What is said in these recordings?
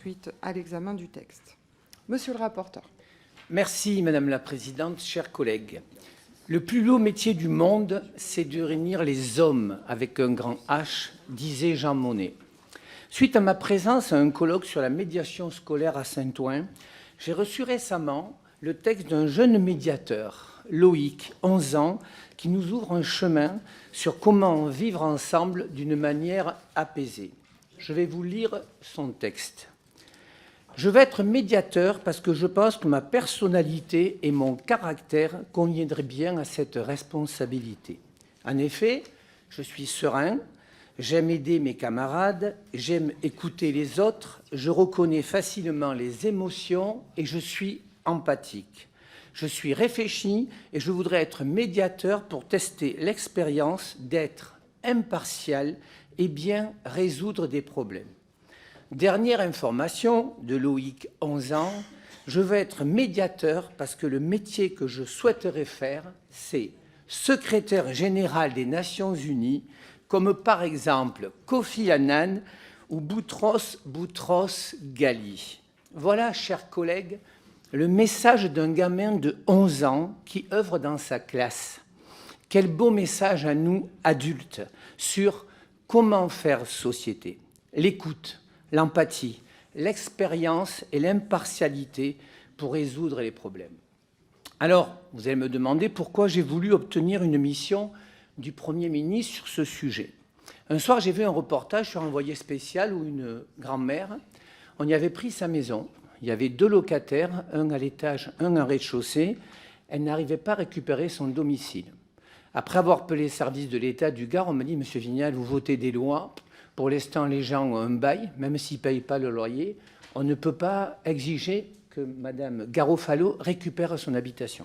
Suite à l'examen du texte. Monsieur le rapporteur. Merci Madame la Présidente, chers collègues. Le plus beau métier du monde, c'est de réunir les hommes avec un grand H, disait Jean Monnet. Suite à ma présence à un colloque sur la médiation scolaire à Saint-Ouen, j'ai reçu récemment le texte d'un jeune médiateur, Loïc, 11 ans, qui nous ouvre un chemin sur comment vivre ensemble d'une manière apaisée. Je vais vous lire son texte. Je vais être médiateur parce que je pense que ma personnalité et mon caractère conviendraient bien à cette responsabilité. En effet, je suis serein, j'aime aider mes camarades, j'aime écouter les autres, je reconnais facilement les émotions et je suis empathique. Je suis réfléchi et je voudrais être médiateur pour tester l'expérience d'être impartial et bien résoudre des problèmes. Dernière information de Loïc, 11 ans, je veux être médiateur parce que le métier que je souhaiterais faire, c'est secrétaire général des Nations Unies, comme par exemple Kofi Annan ou Boutros Ghali. Voilà, chers collègues, le message d'un gamin de 11 ans qui œuvre dans sa classe. Quel beau message à nous, adultes, sur comment faire société. L'écoute, l'empathie, l'expérience et l'impartialité pour résoudre les problèmes. Alors, vous allez me demander pourquoi j'ai voulu obtenir une mission du Premier ministre sur ce sujet. Un soir, j'ai vu un reportage sur un envoyé spécial où une grand-mère, on y avait pris sa maison. Il y avait 2 locataires, un à l'étage, un en rez-de-chaussée. Elle n'arrivait pas à récupérer son domicile. Après avoir appelé les services de l'État du Gard, on m'a dit « Monsieur Vignal, vous votez des lois. Pour l'instant, les gens ont un bail, même s'ils ne payent pas le loyer. On ne peut pas exiger que Mme Garofalo récupère son habitation. »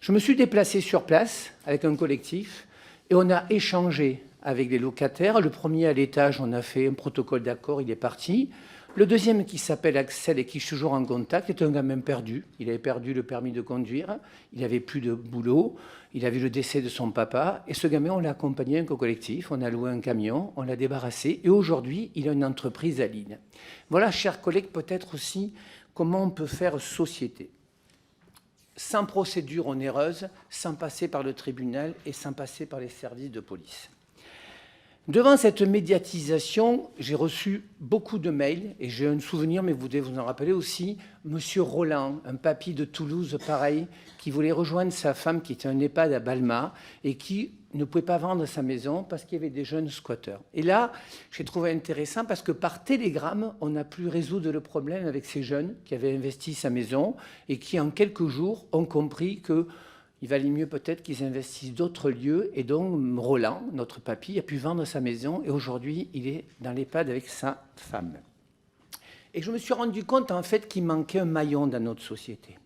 Je me suis déplacé sur place avec un collectif et on a échangé avec les locataires. Le premier à l'étage, on a fait un protocole d'accord, il est parti. Le deuxième, qui s'appelle Axel et qui est toujours en contact, est un gamin perdu. Il avait perdu le permis de conduire, il n'avait plus de boulot, il avait le décès de son papa. Et ce gamin, on l'a accompagné avec un collectif, on a loué un camion, on l'a débarrassé. Et aujourd'hui, il a une entreprise à Lille. Voilà, chers collègues, peut-être aussi comment on peut faire société. Sans procédure onéreuse, sans passer par le tribunal et sans passer par les services de police. Devant cette médiatisation, j'ai reçu beaucoup de mails et j'ai un souvenir, mais vous devez vous en rappeler aussi, Monsieur Roland, un papy de Toulouse pareil, qui voulait rejoindre sa femme qui était un EHPAD à Balma et qui ne pouvait pas vendre sa maison parce qu'il y avait des jeunes squatteurs. Et là, j'ai trouvé intéressant parce que par télégramme, on a pu résoudre le problème avec ces jeunes qui avaient investi sa maison et qui, en quelques jours, ont compris que il valait mieux peut-être qu'ils investissent d'autres lieux. Et donc, Roland, notre papy, a pu vendre sa maison et aujourd'hui, il est dans l'EHPAD avec sa femme. Et je me suis rendu compte, en fait, qu'il manquait un maillon dans notre société.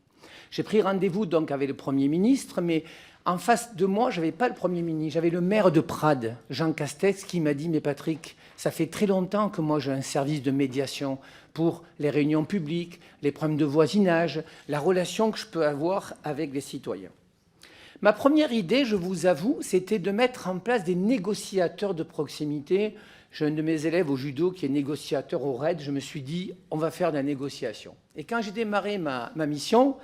J'ai pris rendez-vous donc avec le Premier ministre, mais en face de moi, je n'avais pas le Premier ministre, j'avais le maire de Prades, Jean Castex, qui m'a dit « Mais Patrick, ça fait très longtemps que moi j'ai un service de médiation pour les réunions publiques, les problèmes de voisinage, la relation que je peux avoir avec les citoyens. » Ma première idée, je vous avoue, c'était de mettre en place des négociateurs de proximité. J'ai un de mes élèves au judo qui est négociateur au RAID. Je me suis dit, on va faire de la négociation. Et quand j'ai démarré ma mission,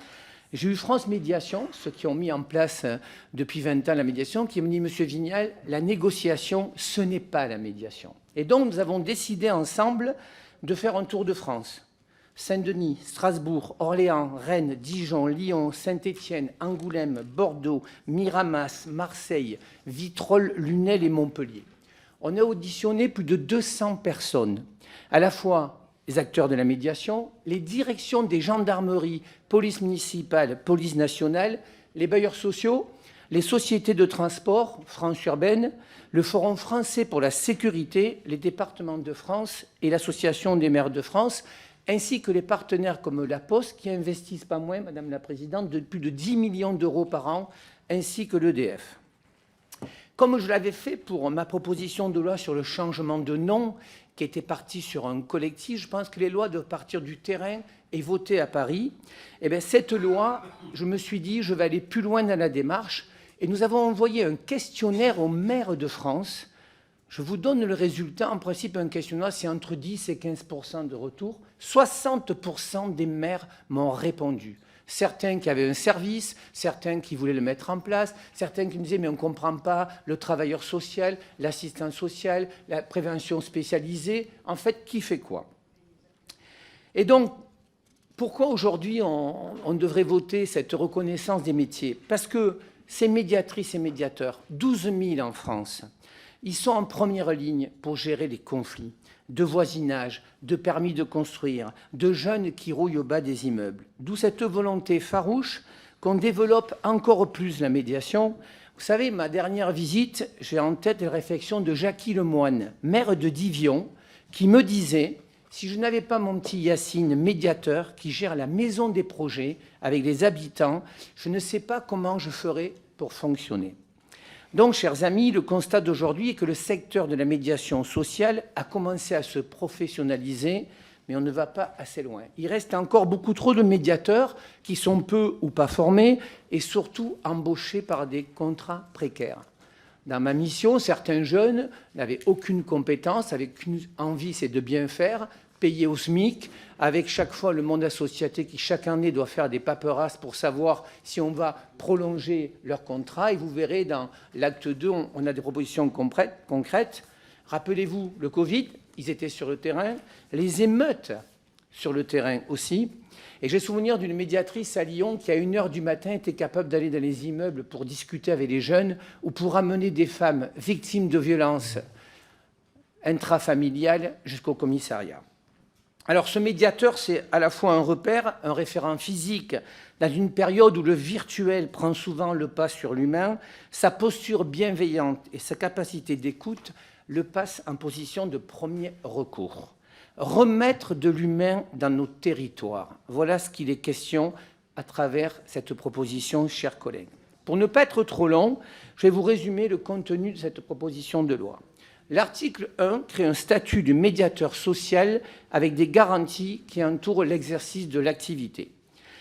j'ai eu France Médiation, ceux qui ont mis en place depuis 20 ans la médiation, qui m'ont dit, Monsieur Vignal, la négociation, ce n'est pas la médiation. Et donc, nous avons décidé ensemble de faire un tour de France. Saint-Denis, Strasbourg, Orléans, Rennes, Dijon, Lyon, Saint-Étienne, Angoulême, Bordeaux, Miramas, Marseille, Vitrolles, Lunel et Montpellier. On a auditionné plus de 200 personnes, à la fois les acteurs de la médiation, les directions des gendarmeries, police municipale, police nationale, les bailleurs sociaux, les sociétés de transport, France Urbaine, le Forum français pour la sécurité, les départements de France et l'Association des maires de France, ainsi que les partenaires comme la Poste, qui investissent pas moins, Madame la Présidente, de plus de 10 millions d'euros par an, ainsi que l'EDF. Comme je l'avais fait pour ma proposition de loi sur le changement de nom, qui était partie sur un collectif, je pense que les lois doivent partir du terrain et voter à Paris. Et bien, cette loi, je me suis dit, je vais aller plus loin dans la démarche, et nous avons envoyé un questionnaire aux maires de France Je vous donne le résultat. En principe, un questionnaire, c'est entre 10 et 15% de retour. 60% des maires m'ont répondu. Certains qui avaient un service, certains qui voulaient le mettre en place, certains qui me disaient « mais on ne comprend pas le travailleur social, l'assistant social, la prévention spécialisée. En fait, qui fait quoi ?» Et donc, pourquoi aujourd'hui on devrait voter cette reconnaissance des métiers? Parce que ces médiatrices et médiateurs, 12 000 en France, ils sont en première ligne pour gérer les conflits de voisinage, de permis de construire, de jeunes qui rouillent au bas des immeubles. D'où cette volonté farouche qu'on développe encore plus la médiation. Vous savez, ma dernière visite, j'ai en tête les réflexions de Jackie Lemoine, maire de Divion, qui me disait « Si je n'avais pas mon petit Yacine, médiateur, qui gère la maison des projets avec les habitants, je ne sais pas comment je ferais pour fonctionner. » Donc, chers amis, le constat d'aujourd'hui est que le secteur de la médiation sociale a commencé à se professionnaliser, mais on ne va pas assez loin. Il reste encore beaucoup trop de médiateurs qui sont peu ou pas formés et surtout embauchés par des contrats précaires. Dans ma mission, certains jeunes n'avaient aucune compétence, avaient qu'une envie, c'est de bien faire, payés au SMIC, avec chaque fois le monde associatif qui, chaque année, doit faire des paperasses pour savoir si on va prolonger leur contrat. Et vous verrez, dans l'acte 2, on a des propositions concrètes. Rappelez-vous, le Covid, ils étaient sur le terrain, les émeutes sur le terrain aussi. Et j'ai souvenir d'une médiatrice à Lyon qui, à 1h du matin, était capable d'aller dans les immeubles pour discuter avec les jeunes ou pour amener des femmes victimes de violences intrafamiliales jusqu'au commissariat. Alors ce médiateur, c'est à la fois un repère, un référent physique, dans une période où le virtuel prend souvent le pas sur l'humain, sa posture bienveillante et sa capacité d'écoute le passent en position de premier recours. Remettre de l'humain dans nos territoires, voilà ce qu'il est question à travers cette proposition, chers collègues. Pour ne pas être trop long, je vais vous résumer le contenu de cette proposition de loi. L'article 1 crée un statut de médiateur social avec des garanties qui entourent l'exercice de l'activité.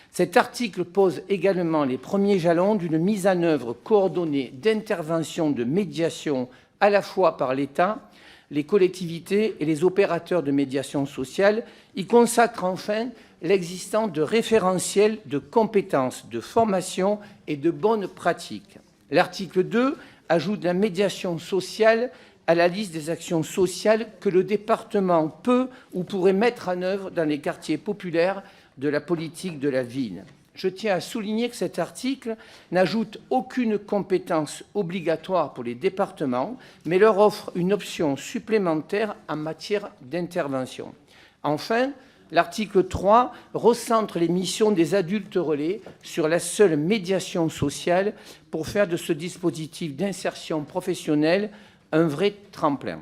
Cet article pose également les premiers jalons d'une mise en œuvre coordonnée d'interventions de médiation à la fois par l'État, les collectivités et les opérateurs de médiation sociale. Il consacre enfin l'existence de référentiels de compétences, de formation et de bonnes pratiques. L'article 2 ajoute la médiation sociale à la liste des actions sociales que le département peut ou pourrait mettre en œuvre dans les quartiers populaires de la politique de la ville. Je tiens à souligner que cet article n'ajoute aucune compétence obligatoire pour les départements, mais leur offre une option supplémentaire en matière d'intervention. Enfin, l'article 3 recentre les missions des adultes relais sur la seule médiation sociale pour faire de ce dispositif d'insertion professionnelle un vrai tremplin.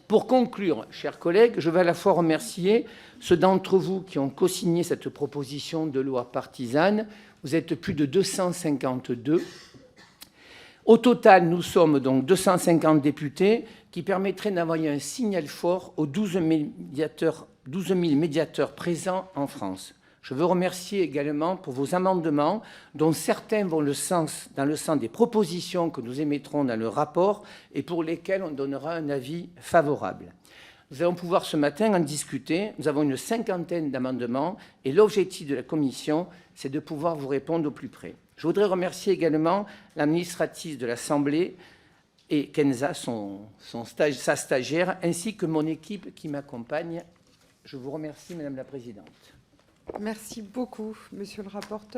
Pour conclure, chers collègues, je vais à la fois remercier ceux d'entre vous qui ont co-signé cette proposition de loi partisane. Vous êtes plus de 252. Au total, nous sommes donc 250 députés qui permettraient d'envoyer un signal fort aux 12 000 médiateurs présents en France. Je veux remercier également pour vos amendements, dont certains vont dans le sens des propositions que nous émettrons dans le rapport et pour lesquels on donnera un avis favorable. Nous allons pouvoir ce matin en discuter. Nous avons une 50aine d'amendements et l'objectif de la commission, c'est de pouvoir vous répondre au plus près. Je voudrais remercier également l'administratrice de l'Assemblée et Kenza, sa stagiaire, ainsi que mon équipe qui m'accompagne. Je vous remercie, Madame la Présidente. Merci beaucoup, Monsieur le rapporteur.